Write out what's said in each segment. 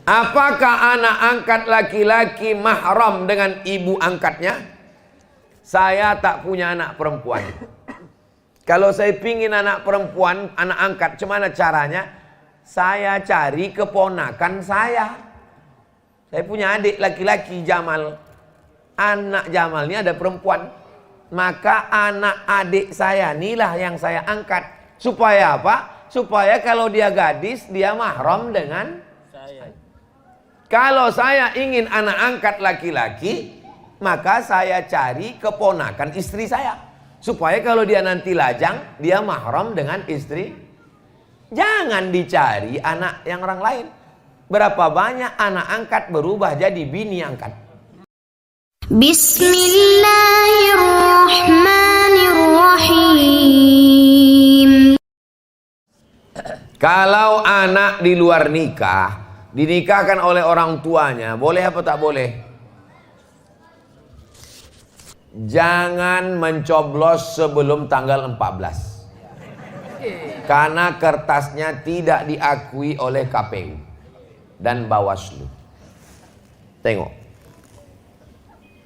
Apakah anak angkat laki-laki mahram dengan ibu angkatnya? Saya tak punya anak perempuan. Kalau saya pingin anak perempuan, anak angkat, gimana caranya? Saya cari keponakan saya. Saya punya adik laki-laki Jamal. Anak Jamal ini ada perempuan. Maka anak adik saya inilah yang saya angkat. Supaya apa? Supaya kalau dia gadis, dia mahram dengan saya. Kalau saya ingin anak angkat laki-laki, maka saya cari keponakan istri saya. Supaya kalau dia nanti lajang, dia mahram dengan istri. Jangan dicari anak yang orang lain. Berapa banyak anak angkat berubah jadi bini angkat. Bismillahirrahmanirrahim. Kalau anak di luar nikah, dinikahkan oleh orang tuanya, boleh apa tak boleh? Jangan mencoblos sebelum tanggal 14. Karena kertasnya tidak diakui oleh KPU dan Bawaslu. Tengok.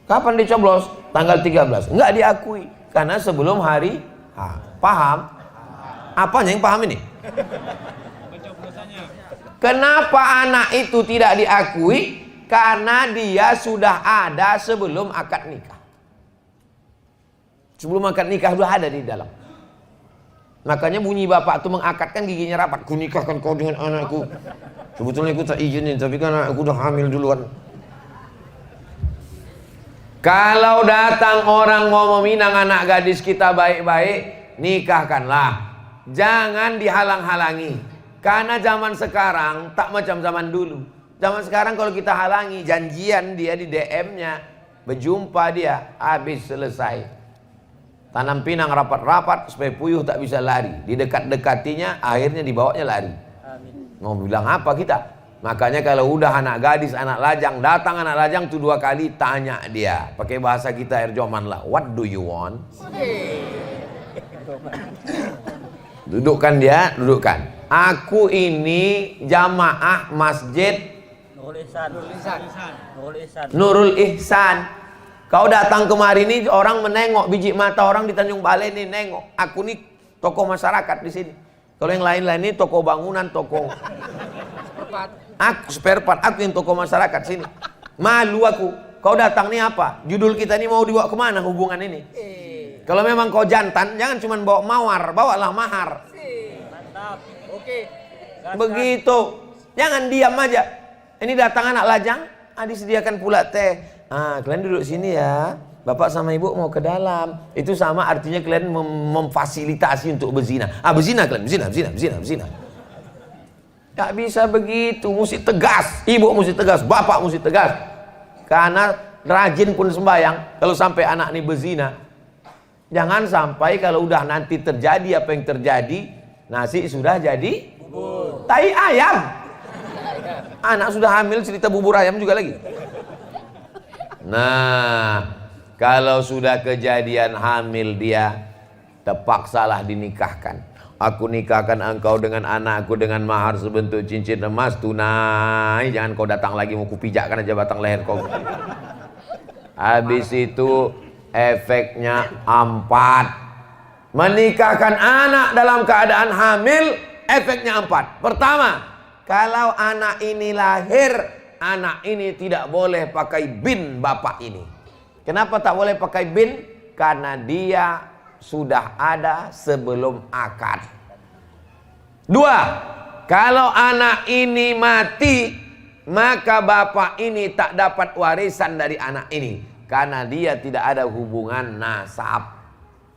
Kapan dicoblos? Tanggal 13. Enggak diakui. Karena sebelum hari H. Paham? Apanya yang paham ini? Kenapa anak itu tidak diakui? Karena dia sudah ada sebelum akad nikah. Sebelum akad nikah sudah ada di dalam. Makanya bunyi bapak itu mengakadkan giginya rapat. Ku nikahkan kau dengan anakku. Sebetulnya aku tak izinin, tapi kan aku udah hamil duluan. Kalau datang orang mau meminang anak gadis kita baik-baik, nikahkanlah. Jangan dihalang-halangi. Karena zaman sekarang tak macam zaman dulu. Zaman sekarang kalau kita halangi, janjian dia di DM-nya, berjumpa dia, habis selesai. Tanam pinang rapat-rapat supaya puyuh tak bisa lari. Didekat-dekatinya, akhirnya dibawanya lari. Amin. Mau bilang apa kita? Makanya kalau udah anak gadis, anak lajang, datang anak lajang tuh 2 kali, tanya dia. Pakai bahasa kita Air Joman lah. What do you want? Dudukkan dia, dudukkan. Aku ini jamaah masjid Nurul Ihsan. Kau datang kemari ini orang menengok, biji mata orang di Tanjung Balai ini nengok. Aku nih tokoh masyarakat di sini. Kalau yang lain-lain ini tokoh bangunan, tokoh. Aku spare part, aku yang tokoh masyarakat sini. Malu aku. Kau datang nih apa? Judul kita ini mau dibawa kemana hubungan ini? Kalau memang kau jantan, jangan cuma bawa mawar, bawalah mahar. Mantap. Oke. Begitu. Jangan diam aja. Ini datang anak lajang, disediakan pula teh. Kalian duduk sini ya. Bapak sama ibu mau ke dalam. Itu sama artinya kalian memfasilitasi untuk berzina. Berzina kalian, berzina. Tak bisa begitu, mesti tegas. Ibu mesti tegas, bapak mesti tegas. Karena rajin pun sembahyang. Kalau sampai anak ini berzina, jangan sampai kalau udah nanti terjadi apa yang terjadi, nasi sudah jadi bubur. Tai ayam. Anak sudah hamil, cerita bubur ayam juga lagi. Nah, kalau sudah kejadian hamil dia, terpaksalah dinikahkan. Aku nikahkan engkau dengan anakku dengan mahar sebentuk cincin emas tunai. Jangan kau datang lagi mau kupijakkan aja batang leher kau. Habis itu efeknya 4. Menikahkan anak dalam keadaan hamil, efeknya 4. Pertama, kalau anak ini lahir, anak ini tidak boleh pakai bin bapak ini. Kenapa tak boleh pakai bin? Karena dia sudah ada sebelum akad. 2, kalau anak ini mati, maka bapak ini tak dapat warisan dari anak ini. Karena dia tidak ada hubungan nasab.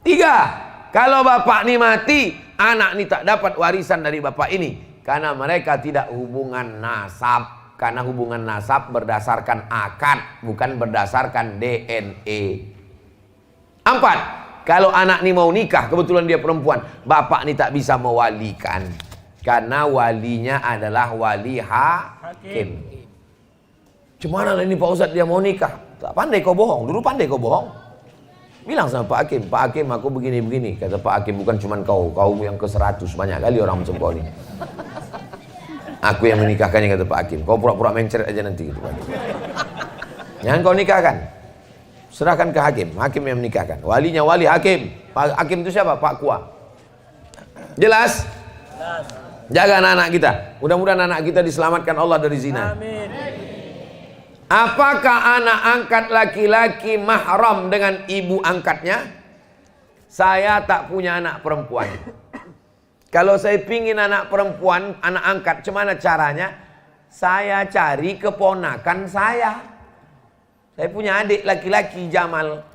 3, kalau bapak ini mati, anak ini tak dapat warisan dari bapak ini. Karena mereka tidak hubungan nasab. Karena hubungan nasab berdasarkan akad, bukan berdasarkan DNA. 4, kalau anak ini mau nikah, kebetulan dia perempuan, bapak ini tak bisa mewalikan. Karena walinya adalah wali hakim. Gimana ini Pak Ustadz dia mau nikah? Tak pandai kau bohong, dulu pandai kau bohong. Bilang sama Pak Hakim, Pak Hakim aku begini-begini. Kata Pak Hakim, bukan cuma kau yang ke 100, banyak kali orang macam kau ini. Aku yang menikahkannya, kata Pak Hakim. Kau pura-pura mencret aja nanti gitu, Pak. Jangan kau nikahkan. Serahkan ke hakim. Hakim yang menikahkan. Walinya wali hakim. Pak Hakim itu siapa? Pak Kua. Jelas? Jaga anak-anak kita. Mudah-mudahan anak kita diselamatkan Allah dari zina. Amin. Apakah anak angkat laki-laki mahram dengan ibu angkatnya? Saya tak punya anak perempuan. Kalau saya pingin anak perempuan, anak angkat, gimana caranya? Saya cari keponakan saya. Saya punya adik laki-laki Jamal.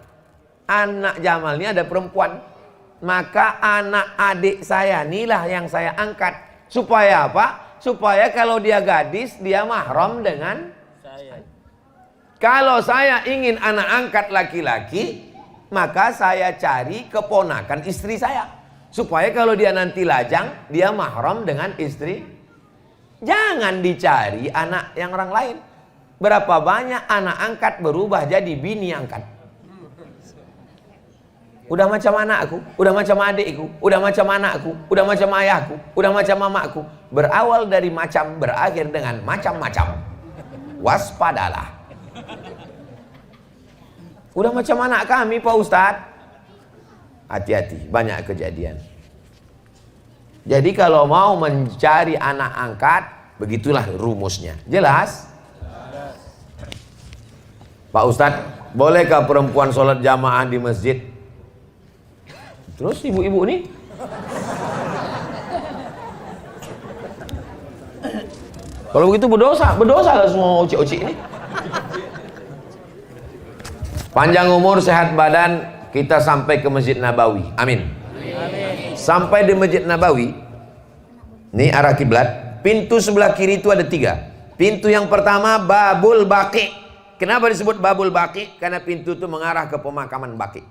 Anak Jamal ini ada perempuan. Maka anak adik saya inilah yang saya angkat. Supaya apa? Supaya kalau dia gadis, dia mahram dengan saya. Kalau saya ingin anak angkat laki-laki, maka saya cari keponakan istri saya. Supaya kalau dia nanti lajang, dia mahram dengan istri. Jangan dicari anak yang orang lain. Berapa banyak anak angkat berubah jadi bini angkat. Udah macam anakku, udah macam adikku, udah macam anakku, udah macam ayahku, udah macam mamaku. Berawal dari macam, berakhir dengan macam-macam. Waspadalah. Udah macam anak kami, Pak Ustadz. Hati-hati, banyak kejadian. Jadi kalau mau mencari anak angkat, begitulah rumusnya. Jelas? Pak Ustadz, bolehkah perempuan sholat jamaah di masjid? Terus ibu-ibu nih? Kalau begitu berdosa lah semua oci-oci ini. Panjang umur, sehat badan, kita sampai ke Masjid Nabawi. Amin. Sampai di Masjid Nabawi, ini arah kiblat. Pintu sebelah kiri itu ada 3. Pintu yang pertama Babul Baqi. Kenapa disebut Babul Baqi? Karena pintu itu mengarah ke pemakaman Baqi.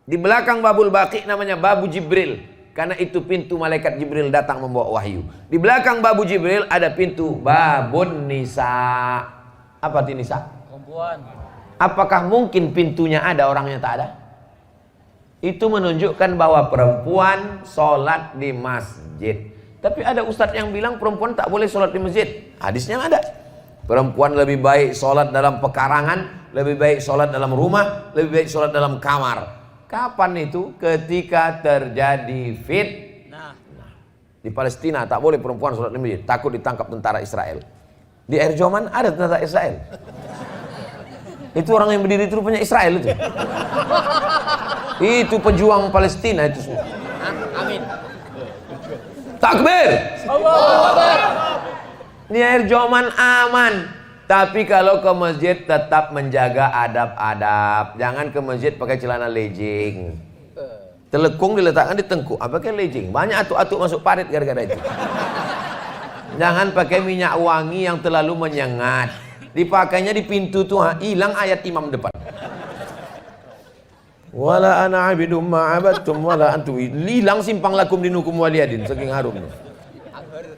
Di belakang Babul Baqi namanya Babu Jibril. Karena itu pintu malaikat Jibril datang membawa wahyu. Di belakang Babu Jibril ada pintu Babun Nisa. Apa itu Nisa? Perempuan. Apakah mungkin pintunya ada, orangnya tak ada? Itu menunjukkan bahwa perempuan sholat di masjid. Tapi ada ustadz yang bilang perempuan tak boleh sholat di masjid. Hadisnya ada. Perempuan lebih baik sholat dalam pekarangan, lebih baik sholat dalam rumah, lebih baik sholat dalam kamar. Kapan itu? Ketika terjadi fitnah. Di Palestina tak boleh perempuan sholat di masjid, takut ditangkap tentara Israel. Di Air Joman ada tentara Israel. Itu orang yang berdiri itu rupanya Israel itu. Itu pejuang Palestina itu semua. Amin. Takbir. Di Air Joman aman. Tapi kalau ke masjid tetap menjaga adab-adab. Jangan ke masjid pakai celana legging. Telekung diletakkan di tengkuk. Pakai legging. Banyak atuk-atuk masuk parit gara-gara itu. Jangan pakai minyak wangi yang terlalu menyengat. Dipakainya di pintu tuh, hilang ayat imam depan. Wala ana abidum ma'abattum wala antum. Hilang simpang lakum dinukum waliyadin, saking harumnya.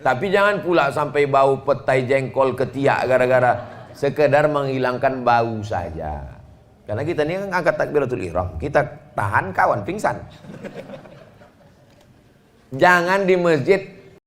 Tapi jangan pula sampai bau petai jengkol ketiak gara-gara sekedar menghilangkan bau saja. Karena kita ini kan angkat takbiratul ihram, kita tahan kawan pingsan. Jangan di masjid